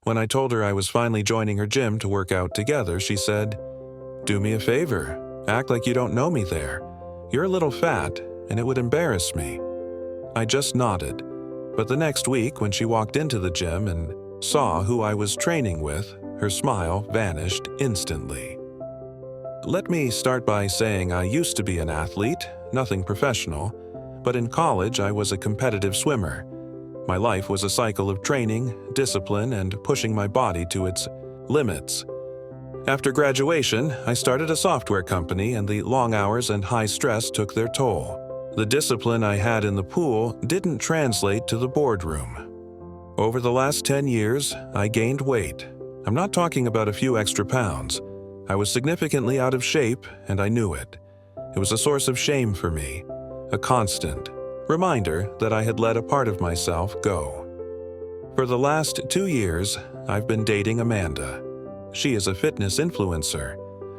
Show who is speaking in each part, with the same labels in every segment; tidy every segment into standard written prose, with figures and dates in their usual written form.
Speaker 1: When I told her I was finally joining her gym to work out together, she said, "Do me a favor. Act like you don't know me there. You're a little fat, and it would embarrass me." I just nodded, but the next week when she walked into the gym and saw who I was training with, her smile vanished instantly. Let me start by saying I used to be an athlete, nothing professional, but in college I was a competitive swimmer. My life was a cycle of training, discipline, and pushing my body to its limits. After graduation, I started a software company, and the long hours and high stress took their toll. The discipline I had in the pool didn't translate to the boardroom. Over the last 10 years, I gained weight. I'm not talking about a few extra pounds. I was significantly out of shape, and I knew it. It was a source of shame for me, a constant reminder that I had let a part of myself go. For the last 2 years, I've been dating Amanda. She is a fitness influencer.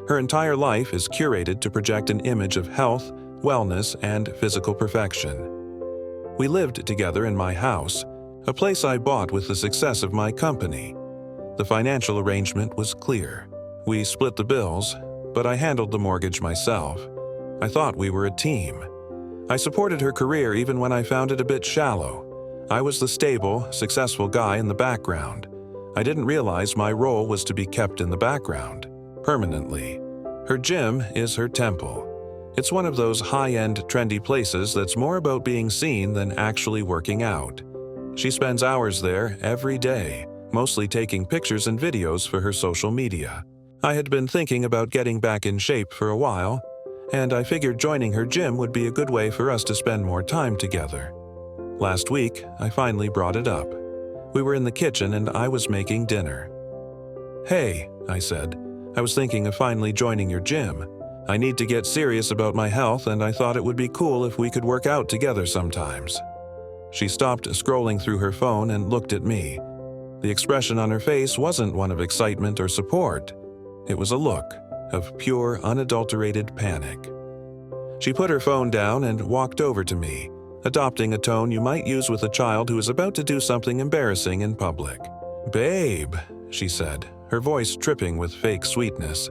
Speaker 1: Her entire life is curated to project an image of health, wellness, and physical perfection. We lived together in my house, a place I bought with the success of my company. The financial arrangement was clear. We split the bills, but I handled the mortgage myself. I thought we were a team. I supported her career even when I found it a bit shallow. I was the stable, successful guy in the background. I didn't realize my role was to be kept in the background, permanently. Her gym is her temple. It's one of those high-end, trendy places that's more about being seen than actually working out. She spends hours there every day, mostly taking pictures and videos for her social media. I had been thinking about getting back in shape for a while, and I figured joining her gym would be a good way for us to spend more time together. Last week, I finally brought it up. We were in the kitchen and I was making dinner. "Hey," I said, "I was thinking of finally joining your gym. I need to get serious about my health, and I thought it would be cool if we could work out together sometimes." She stopped scrolling through her phone and looked at me. The expression on her face wasn't one of excitement or support. It was a look of pure, unadulterated panic. She put her phone down and walked over to me, adopting a tone you might use with a child who is about to do something embarrassing in public. "Babe," she said, her voice tripping with fake sweetness.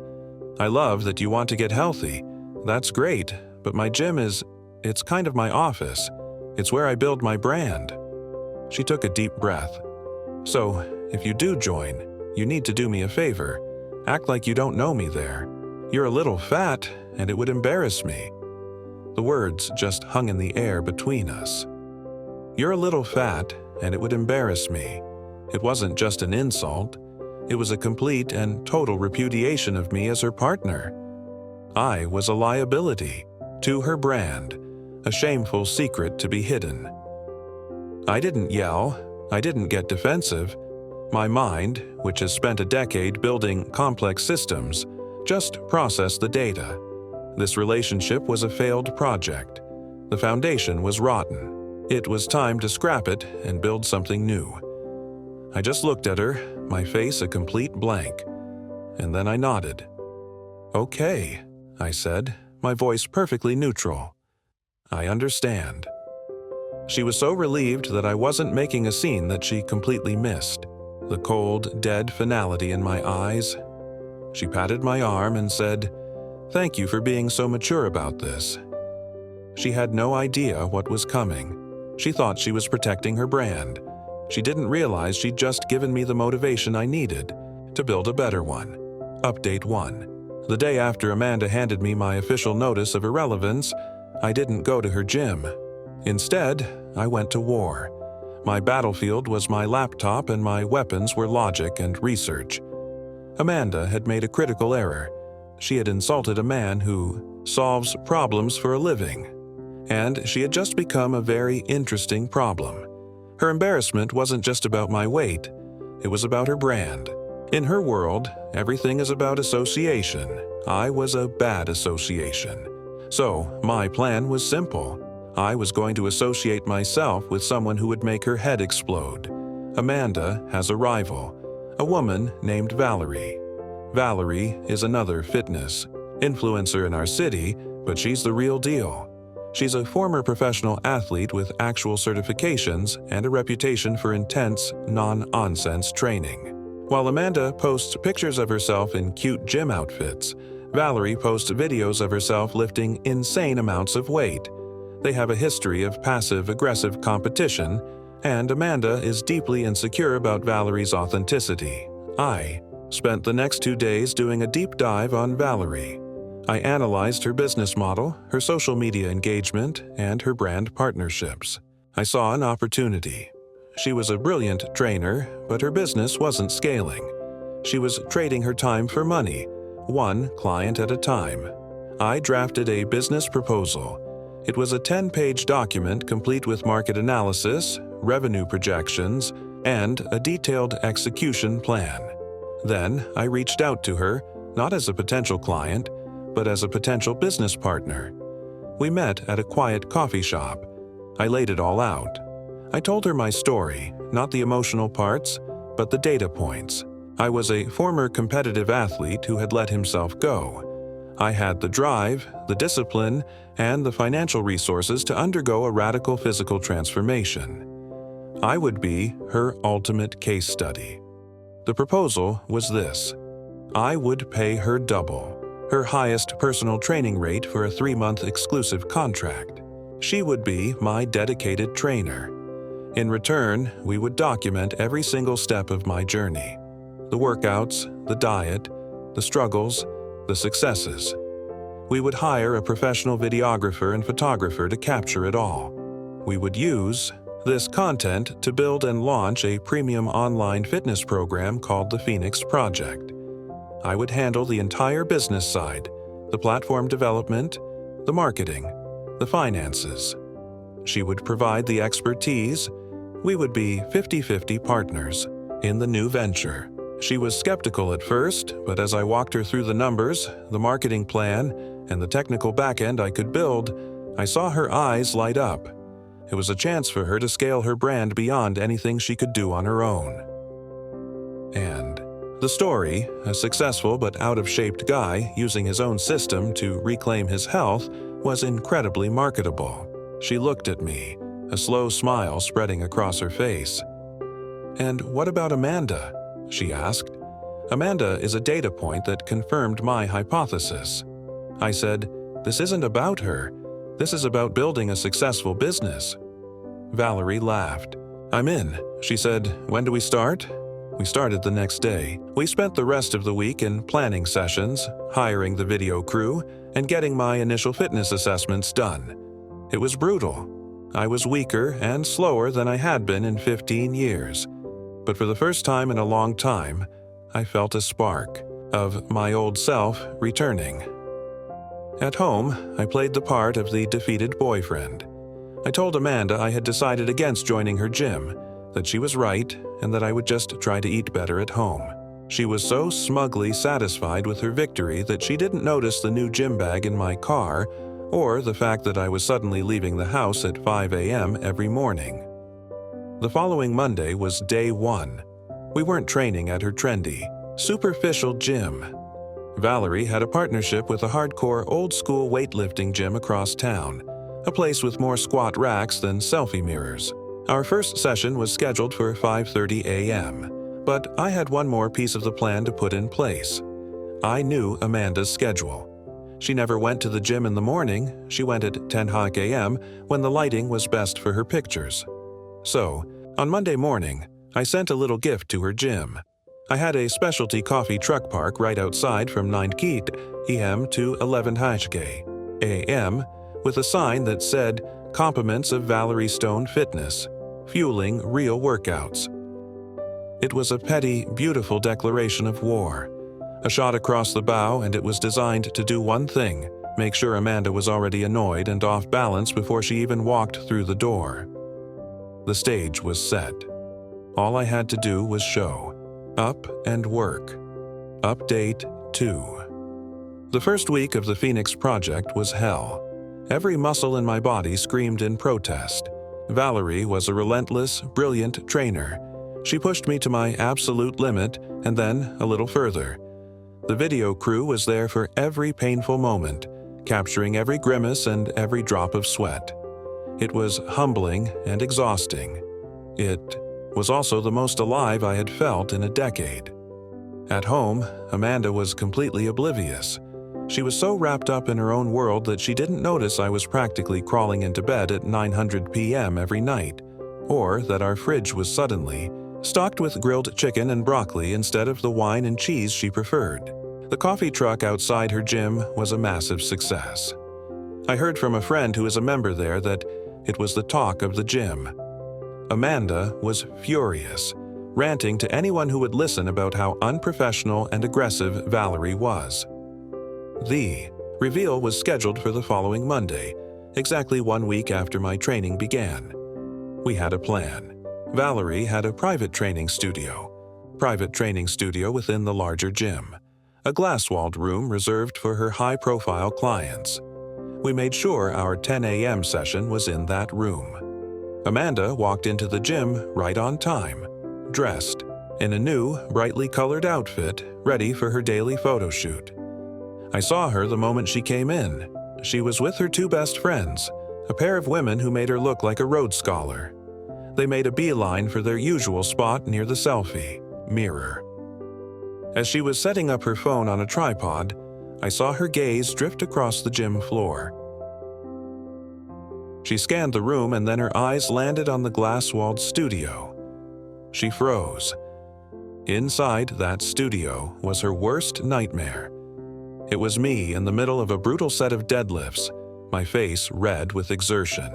Speaker 1: "I love that you want to get healthy. That's great, but my gym it's kind of my office. It's where I build my brand." She took a deep breath. "So, if you do join, you need to do me a favor. Act like you don't know me there. You're a little fat, and it would embarrass me." The words just hung in the air between us. "You're a little fat, and it would embarrass me." It wasn't just an insult. It was a complete and total repudiation of me as her partner. I was a liability to her brand, a shameful secret to be hidden. I didn't yell. I didn't get defensive. My mind, which has spent a decade building complex systems, just processed the data. This relationship was a failed project. The foundation was rotten. It was time to scrap it and build something new. I just looked at her, my face a complete blank, and then I nodded. "Okay," I said, my voice perfectly neutral. "I understand." She was so relieved that I wasn't making a scene that she completely missed. The cold, dead finality in my eyes. She patted my arm and said, "Thank you for being so mature about this." She had no idea what was coming. She thought she was protecting her brand. She didn't realize she'd just given me the motivation I needed to build a better one. Update 1. The day after Amanda handed me my official notice of irrelevance, I didn't go to her gym. Instead, I went to war. My battlefield was my laptop, and my weapons were logic and research. Amanda had made a critical error. She had insulted a man who solves problems for a living. And she had just become a very interesting problem. Her embarrassment wasn't just about my weight. It was about her brand. In her world, everything is about association. I was a bad association. So, my plan was simple. I was going to associate myself with someone who would make her head explode. Amanda has a rival, a woman named Valerie. Valerie is another fitness influencer in our city, but she's the real deal. She's a former professional athlete with actual certifications and a reputation for intense, non-nonsense training. While Amanda posts pictures of herself in cute gym outfits, Valerie posts videos of herself lifting insane amounts of weight. They have a history of passive-aggressive competition, and Amanda is deeply insecure about Valerie's authenticity. I spent the next 2 days doing a deep dive on Valerie. I analyzed her business model, her social media engagement, and her brand partnerships. I saw an opportunity. She was a brilliant trainer, but her business wasn't scaling. She was trading her time for money, one client at a time. I drafted a business proposal. It was a 10-page document complete with market analysis, revenue projections, and a detailed execution plan. Then I reached out to her, not as a potential client, but as a potential business partner. We met at a quiet coffee shop. I laid it all out. I told her my story, not the emotional parts, but the data points. I was a former competitive athlete who had let himself go. I had the drive, the discipline, and the financial resources to undergo a radical physical transformation. I would be her ultimate case study. The proposal was this: I would pay her double, her highest personal training rate for a 3-month exclusive contract. She would be my dedicated trainer. In return, we would document every single step of my journey. The workouts, the diet, the struggles, the successes. We would hire a professional videographer and photographer to capture it all. We would use this content to build and launch a premium online fitness program called the Phoenix Project. I would handle the entire business side, the platform development, the marketing, the finances. She would provide the expertise. We would be 50-50 partners in the new venture. She was skeptical at first, but as I walked her through the numbers, the marketing plan, and the technical backend I could build, I saw her eyes light up. It was a chance for her to scale her brand beyond anything she could do on her own. And the story, a successful but out-of-shape guy using his own system to reclaim his health, was incredibly marketable. She looked at me, a slow smile spreading across her face. "And what about Amanda?" she asked. "Amanda is a data point that confirmed my hypothesis." I said, "This isn't about her. This is about building a successful business." Valerie laughed. "I'm in," she said. "When do we start?" We started the next day. We spent the rest of the week in planning sessions, hiring the video crew, and getting my initial fitness assessments done. It was brutal. I was weaker and slower than I had been in 15 years. But for the first time in a long time, I felt a spark of my old self returning. At home, I played the part of the defeated boyfriend. I told Amanda I had decided against joining her gym, that she was right, and that I would just try to eat better at home. She was so smugly satisfied with her victory that she didn't notice the new gym bag in my car or the fact that I was suddenly leaving the house at 5 a.m. every morning. The following Monday was day 1. We weren't training at her trendy, superficial gym. Valerie had a partnership with a hardcore old-school weightlifting gym across town, a place with more squat racks than selfie mirrors. Our first session was scheduled for 5:30 a.m., but I had one more piece of the plan to put in place. I knew Amanda's schedule. She never went to the gym in the morning. She went at 10 a.m. when the lighting was best for her pictures. So, on Monday morning, I sent a little gift to her gym. I had a specialty coffee truck park right outside from 9 a.m. to 11 a.m. with a sign that said, "Compliments of Valerie Stone Fitness, fueling real workouts." It was a petty, beautiful declaration of war. A shot across the bow, and it was designed to do one thing: make sure Amanda was already annoyed and off balance before she even walked through the door. The stage was set. All I had to do was show up and work. Update 2. The first week of the Phoenix Project was hell. Every muscle in my body screamed in protest. Valerie was a relentless, brilliant trainer. She pushed me to my absolute limit and then a little further. The video crew was there for every painful moment, capturing every grimace and every drop of sweat. It was humbling and exhausting. It was also the most alive I had felt in a decade. At home, Amanda was completely oblivious. She was so wrapped up in her own world that she didn't notice I was practically crawling into bed at 9:00 p.m. every night, or that our fridge was suddenly stocked with grilled chicken and broccoli instead of the wine and cheese she preferred. The coffee truck outside her gym was a massive success. I heard from a friend who is a member there that it was the talk of the gym. Amanda was furious, ranting to anyone who would listen about how unprofessional and aggressive Valerie was. The reveal was scheduled for the following Monday, exactly 1 week after my training began. We had a plan. Valerie had a private training studio within the larger gym, a glass-walled room reserved for her high-profile clients. We made sure our 10 a.m. session was in that room. Amanda walked into the gym right on time, dressed in a new, brightly colored outfit, ready for her daily photo shoot. I saw her the moment she came in. She was with her two best friends, a pair of women who made her look like a Rhodes Scholar. They made a beeline for their usual spot near the selfie mirror. As she was setting up her phone on a tripod, I saw her gaze drift across the gym floor. She scanned the room and then her eyes landed on the glass-walled studio. She froze. Inside that studio was her worst nightmare. It was me in the middle of a brutal set of deadlifts, my face red with exertion.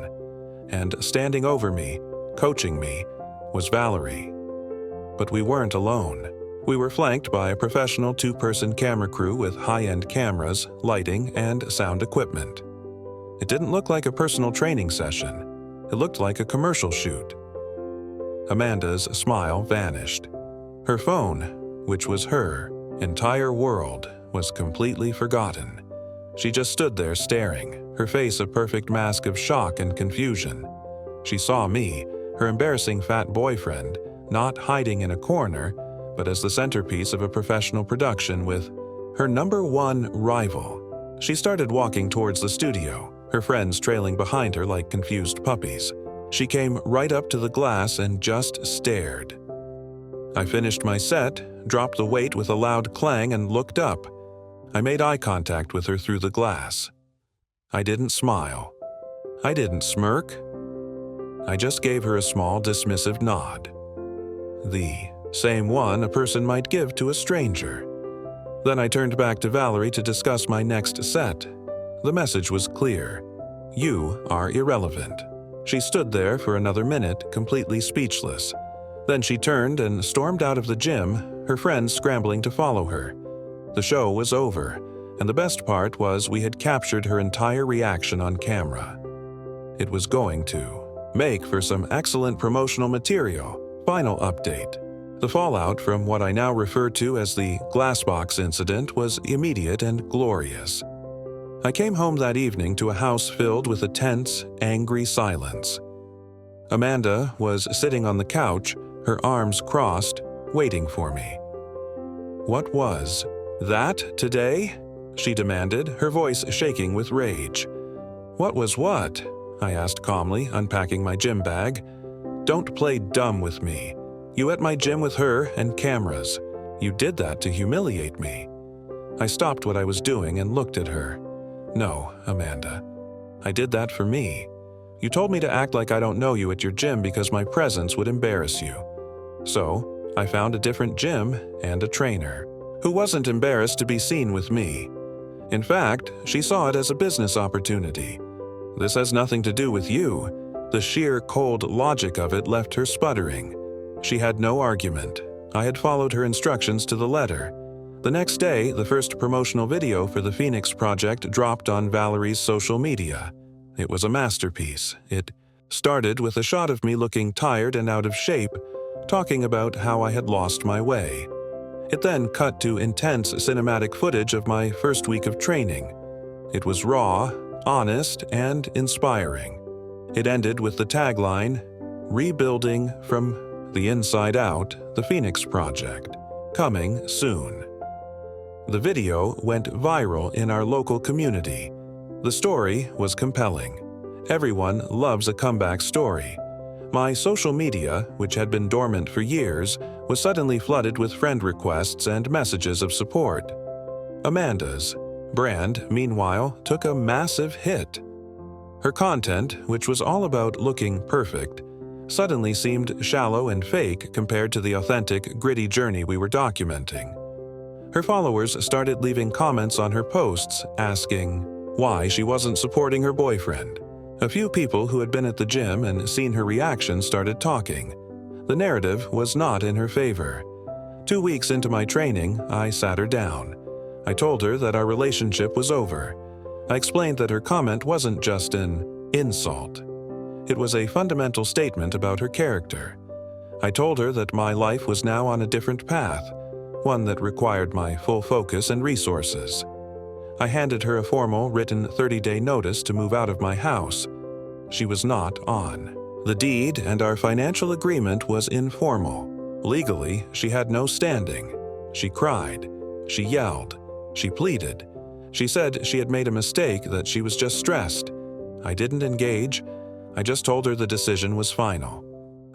Speaker 1: And standing over me, coaching me, was Valerie. But we weren't alone. We were flanked by a professional 2-person camera crew with high-end cameras, lighting, and sound equipment. It didn't look like a personal training session. It looked like a commercial shoot. Amanda's smile vanished. Her phone, which was her entire world, was completely forgotten. She just stood there staring, her face a perfect mask of shock and confusion. She saw me, her embarrassing fat boyfriend, not hiding in a corner, but as the centerpiece of a professional production with her #1 rival. She started walking towards the studio, her friends trailing behind her like confused puppies. She came right up to the glass and just stared. I finished my set, dropped the weight with a loud clang, and looked up. I made eye contact with her through the glass. I didn't smile. I didn't smirk. I just gave her a small, dismissive nod. The same one a person might give to a stranger. Then I turned back to Valerie to discuss my next set. The message was clear. You are irrelevant. She stood there for another minute, completely speechless. Then she turned and stormed out of the gym, her friends scrambling to follow her. The show was over, and the best part was we had captured her entire reaction on camera. It was going to make for some excellent promotional material. Final update. The fallout from what I now refer to as the glassbox incident was immediate and glorious. I came home that evening to a house filled with a tense, angry silence. Amanda was sitting on the couch, her arms crossed, waiting for me. What was that today? She demanded, her voice shaking with rage. What was what? I asked calmly, unpacking my gym bag. Don't play dumb with me. You at my gym with her and cameras. You did that to humiliate me. I stopped what I was doing and looked at her. No, Amanda. I did that for me. You told me to act like I don't know you at your gym because my presence would embarrass you. So, I found a different gym and a trainer who wasn't embarrassed to be seen with me. In fact, she saw it as a business opportunity. This has nothing to do with you. The sheer cold logic of it left her sputtering. She had no argument. I had followed her instructions to the letter. The next day, the first promotional video for the Phoenix project dropped on Valerie's social media. It was a masterpiece. It started with a shot of me looking tired and out of shape, talking about how I had lost my way. It then cut to intense cinematic footage of my first week of training. It was raw, honest, and inspiring. It ended with the tagline, "Rebuilding from the inside out, the Phoenix Project, coming soon." The video went viral in our local community. The story was compelling. Everyone loves a comeback story. My social media, which had been dormant for years, was suddenly flooded with friend requests and messages of support. Amanda's brand, meanwhile, took a massive hit. Her content, which was all about looking perfect, suddenly seemed shallow and fake compared to the authentic, gritty journey we were documenting. Her followers started leaving comments on her posts asking why she wasn't supporting her boyfriend. A few people who had been at the gym and seen her reaction started talking. The narrative was not in her favor. 2 weeks into my training, I sat her down. I told her that our relationship was over. I explained that her comment wasn't just an insult. It was a fundamental statement about her character. I told her that my life was now on a different path, one that required my full focus and resources. I handed her a formal, written 30-day notice to move out of my house. She was not on. The deed and our financial agreement was informal. Legally, she had no standing. She cried. She yelled. She pleaded. She said she had made a mistake, that she was just stressed. I didn't engage. I just told her the decision was final.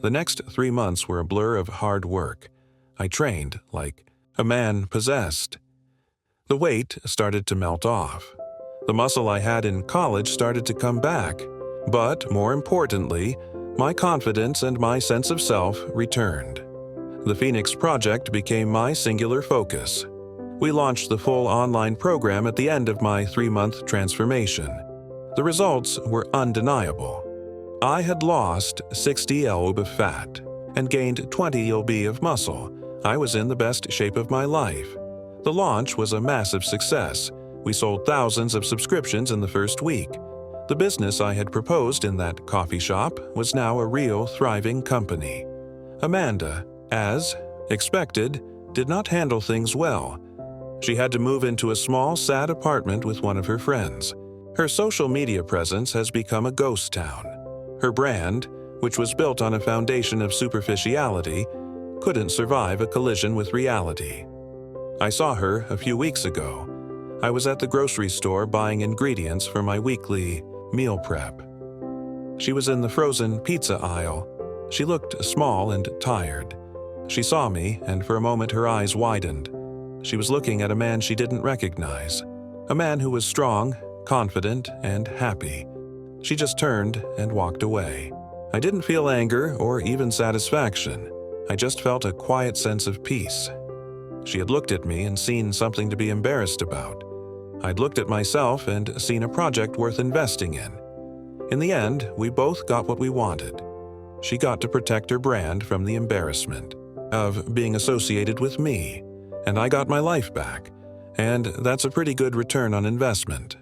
Speaker 1: The next 3 months were a blur of hard work. I trained like a man possessed. The weight started to melt off. The muscle I had in college started to come back. But, more importantly, my confidence and my sense of self returned. The Phoenix Project became my singular focus. We launched the full online program at the end of my 3-month transformation. The results were undeniable. I had lost 60 lb of fat and gained 20 lb of muscle. I was in the best shape of my life. The launch was a massive success. We sold thousands of subscriptions in the first week. The business I had proposed in that coffee shop was now a real, thriving company. Amanda, as expected, did not handle things well. She had to move into a small, sad apartment with one of her friends. Her social media presence has become a ghost town. Her brand, which was built on a foundation of superficiality, couldn't survive a collision with reality. I saw her a few weeks ago. I was at the grocery store buying ingredients for my weekly meal prep. She was in the frozen pizza aisle. She looked small and tired. She saw me, and for a moment her eyes widened. She was looking at a man she didn't recognize. A man who was strong, confident, and happy. She just turned and walked away. I didn't feel anger or even satisfaction. I just felt a quiet sense of peace. She had looked at me and seen something to be embarrassed about. I'd looked at myself and seen a project worth investing in. In the end, we both got what we wanted. She got to protect her brand from the embarrassment of being associated with me, and I got my life back. And that's a pretty good return on investment.